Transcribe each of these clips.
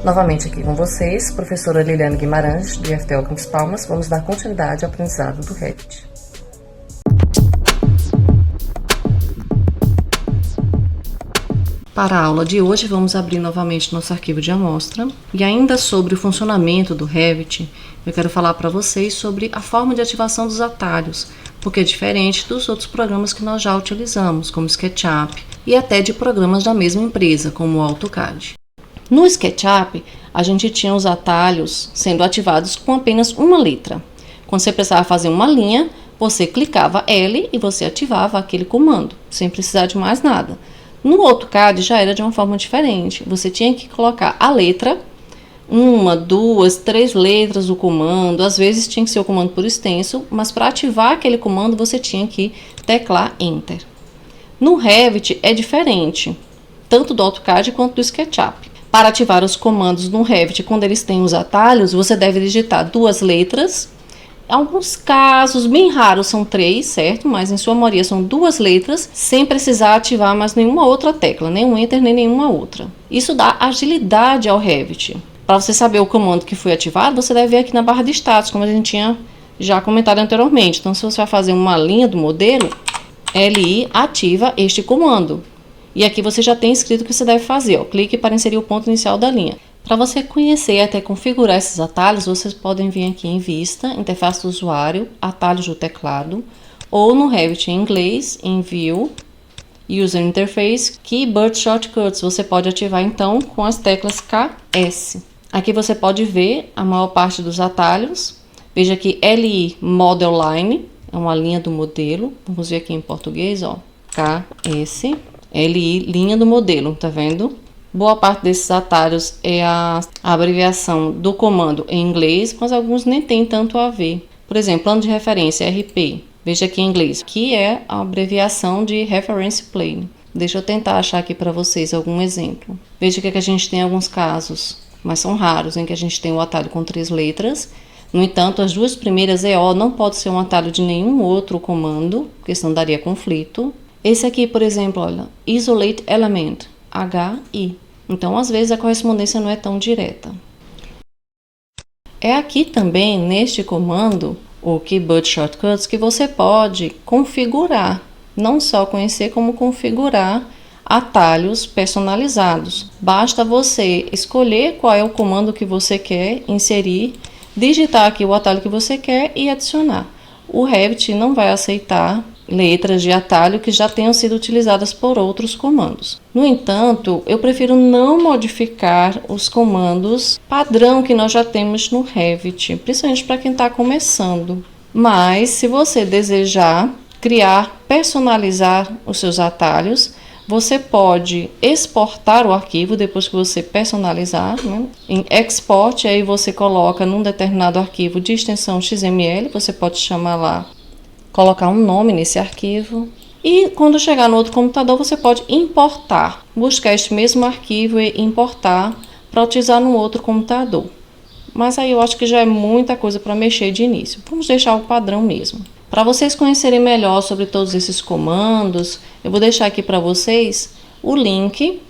Novamente aqui com vocês, professora Liliane Guimarães, do IFTL Campus Palmas, vamos dar continuidade ao aprendizado do Revit. Para a aula de hoje, vamos abrir novamente nosso arquivo de amostra. E ainda sobre o funcionamento do Revit, eu quero falar para vocês sobre a forma de ativação dos atalhos, porque é diferente dos outros programas que nós já utilizamos, como SketchUp, e até de programas da mesma empresa, como o AutoCAD. No SketchUp, a gente tinha os atalhos sendo ativados com apenas uma letra. Quando você precisava fazer uma linha, você clicava L e você ativava aquele comando, sem precisar de mais nada. No AutoCAD já era de uma forma diferente. Você tinha que colocar a letra, 1, 2, 3 letras do comando. Às vezes tinha que ser o comando por extenso, mas para ativar aquele comando você tinha que teclar Enter. No Revit é diferente, tanto do AutoCAD quanto do SketchUp. Para ativar os comandos no Revit, quando eles têm os atalhos, você deve digitar 2 letras. Em alguns casos, bem raros, são 3, certo? Mas em sua maioria são 2 letras, sem precisar ativar mais nenhuma outra tecla, nem um Enter, nem nenhuma outra. Isso dá agilidade ao Revit. Para você saber o comando que foi ativado, você deve ver aqui na barra de status, como a gente tinha já comentado anteriormente. Então, se você vai fazer uma linha do modelo, LI ativa este comando. E aqui você já tem escrito o que você deve fazer, ó. Clique para inserir o ponto inicial da linha. Para você conhecer e até configurar esses atalhos, vocês podem vir aqui em Vista, Interface do Usuário, Atalhos do Teclado, ou no Revit em inglês, em View, User Interface, Keyboard Shortcuts. Você pode ativar então com as teclas KS. Aqui você pode ver a maior parte dos atalhos. Veja aqui LI Model Line, é uma linha do modelo. Vamos ver aqui em português, ó, KS, LI, linha do modelo, tá vendo? Boa parte desses atalhos é a abreviação do comando em inglês, mas alguns nem tem tanto a ver. Por exemplo, plano de referência, RP. Veja aqui em inglês, que é a abreviação de Reference Plane. Deixa eu tentar achar aqui para vocês algum exemplo. Veja que a gente tem alguns casos, mas são raros, em que a gente tem o atalho com 3 letras. No entanto, as 2 primeiras EO não pode ser um atalho de nenhum outro comando, porque senão daria conflito. Esse aqui, por exemplo, olha, Isolate Element, HI. Então, às vezes, a correspondência não é tão direta. É aqui também, neste comando, o Keyboard Shortcuts, que você pode configurar, não só conhecer, como configurar atalhos personalizados. Basta você escolher qual é o comando que você quer inserir, digitar aqui o atalho que você quer e adicionar. O Revit não vai aceitar letras de atalho que já tenham sido utilizadas por outros comandos. No entanto, eu prefiro não modificar os comandos padrão que nós já temos no Revit, principalmente para quem está começando. Mas, se você desejar criar, personalizar os seus atalhos, você pode exportar o arquivo depois que você personalizar, né? Em Export, aí você coloca num determinado arquivo de extensão XML, você pode chamar lá, colocar um nome nesse arquivo. E quando chegar no outro computador, você pode importar, buscar este mesmo arquivo e importar para utilizar no outro computador. Mas aí eu acho que já é muita coisa para mexer de início. Vamos deixar o padrão mesmo. Para vocês conhecerem melhor sobre todos esses comandos, eu vou deixar aqui para vocês o link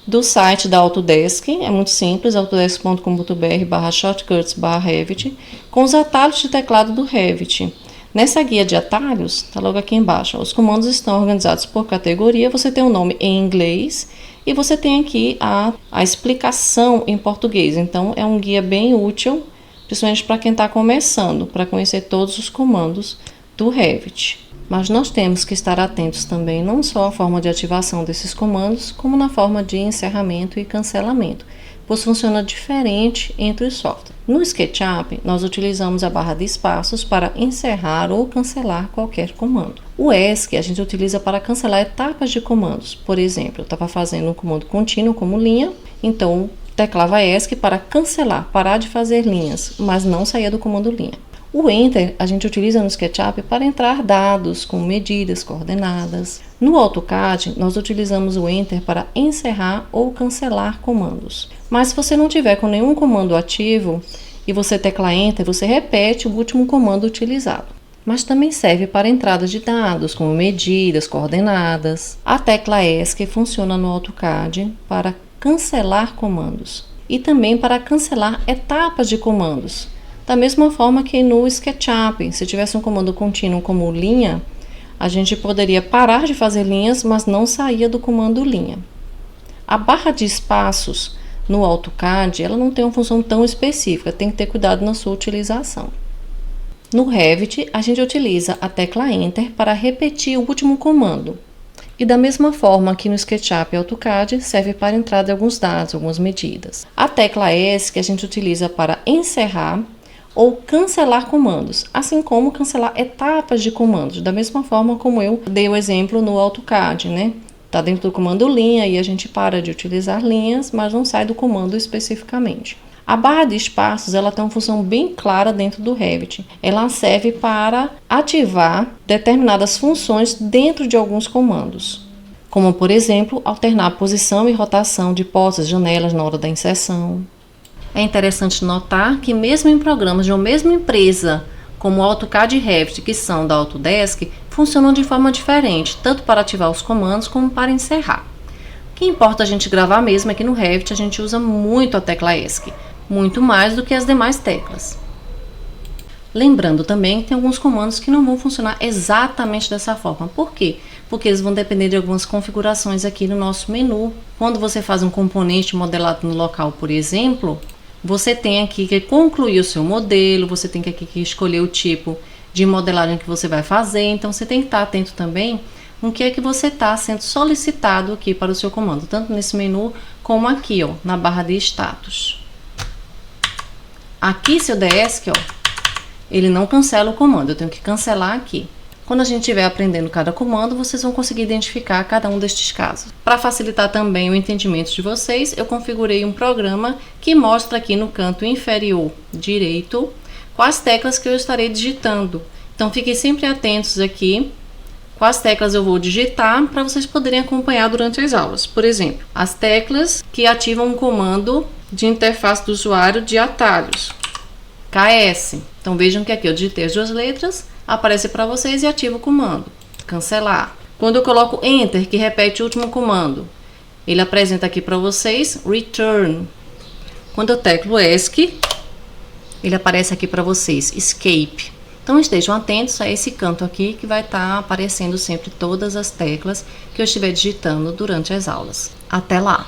do site da Autodesk. É muito simples, autodesk.com.br/shortcuts/Revit, com os atalhos de teclado do Revit. Nessa guia de atalhos, está logo aqui embaixo, os comandos estão organizados por categoria, você tem o nome em inglês e você tem aqui a explicação em português. Então, é um guia bem útil, principalmente para quem está começando, para conhecer todos os comandos do Revit. Mas nós temos que estar atentos também, não só à forma de ativação desses comandos, como na forma de encerramento e cancelamento, pois funciona diferente entre os softwares. No SketchUp, nós utilizamos a barra de espaços para encerrar ou cancelar qualquer comando. O ESC a gente utiliza para cancelar etapas de comandos. Por exemplo, eu estava fazendo um comando contínuo como linha, então teclava ESC para cancelar, parar de fazer linhas, mas não saía do comando linha. O Enter a gente utiliza no SketchUp para entrar dados com medidas, coordenadas. No AutoCAD, nós utilizamos o Enter para encerrar ou cancelar comandos. Mas se você não tiver com nenhum comando ativo e você teclar Enter, você repete o último comando utilizado. Mas também serve para entradas de dados, como medidas, coordenadas. A tecla ESC funciona no AutoCAD para cancelar comandos. e também para cancelar etapas de comandos. Da mesma forma que no SketchUp, se tivesse um comando contínuo como linha, a gente poderia parar de fazer linhas, mas não saía do comando linha. A barra de espaços no AutoCAD, ela não tem uma função tão específica, tem que ter cuidado na sua utilização. No Revit, a gente utiliza a tecla Enter para repetir o último comando. E da mesma forma que no SketchUp e AutoCAD, serve para entrar de alguns dados, algumas medidas. A tecla S que a gente utiliza para encerrar ou cancelar comandos, assim como cancelar etapas de comandos, da mesma forma como eu dei o exemplo no AutoCAD, né? Está dentro do comando linha e a gente para de utilizar linhas, mas não sai do comando especificamente. A barra de espaços, ela tem uma função bem clara dentro do Revit. Ela serve para ativar determinadas funções dentro de alguns comandos, como por exemplo, alternar a posição e rotação de portas e janelas na hora da inserção. É interessante notar que mesmo em programas de uma mesma empresa, como o AutoCAD e Revit, que são da Autodesk, funcionam de forma diferente, tanto para ativar os comandos como para encerrar. O que importa a gente gravar mesmo é que no Revit a gente usa muito a tecla ESC, muito mais do que as demais teclas. Lembrando também que tem alguns comandos que não vão funcionar exatamente dessa forma. Por quê? Porque eles vão depender de algumas configurações aqui no nosso menu. Quando você faz um componente modelado no local, por exemplo, você tem aqui que concluir o seu modelo, você tem aqui que escolher o tipo de modelagem que você vai fazer, então você tem que estar atento também no que é que você está sendo solicitado aqui para o seu comando, tanto nesse menu como aqui, ó, na barra de status. Aqui, se eu der ESC, ó, ele não cancela o comando, eu tenho que cancelar aqui. Quando a gente estiver aprendendo cada comando, vocês vão conseguir identificar cada um destes casos. Para facilitar também o entendimento de vocês, eu configurei um programa que mostra aqui no canto inferior direito quais teclas que eu estarei digitando. Então fiquem sempre atentos aqui quais teclas eu vou digitar para vocês poderem acompanhar durante as aulas. Por exemplo, as teclas que ativam um comando de interface do usuário de atalhos, KS. Então vejam que aqui eu digitei as duas letras, aparece para vocês e ativa o comando, cancelar. Quando eu coloco Enter, que repete o último comando, ele apresenta aqui para vocês Return. Quando eu teclo ESC, ele aparece aqui para vocês, Escape. Então estejam atentos a esse canto aqui que vai estar aparecendo sempre todas as teclas que eu estiver digitando durante as aulas. Até lá!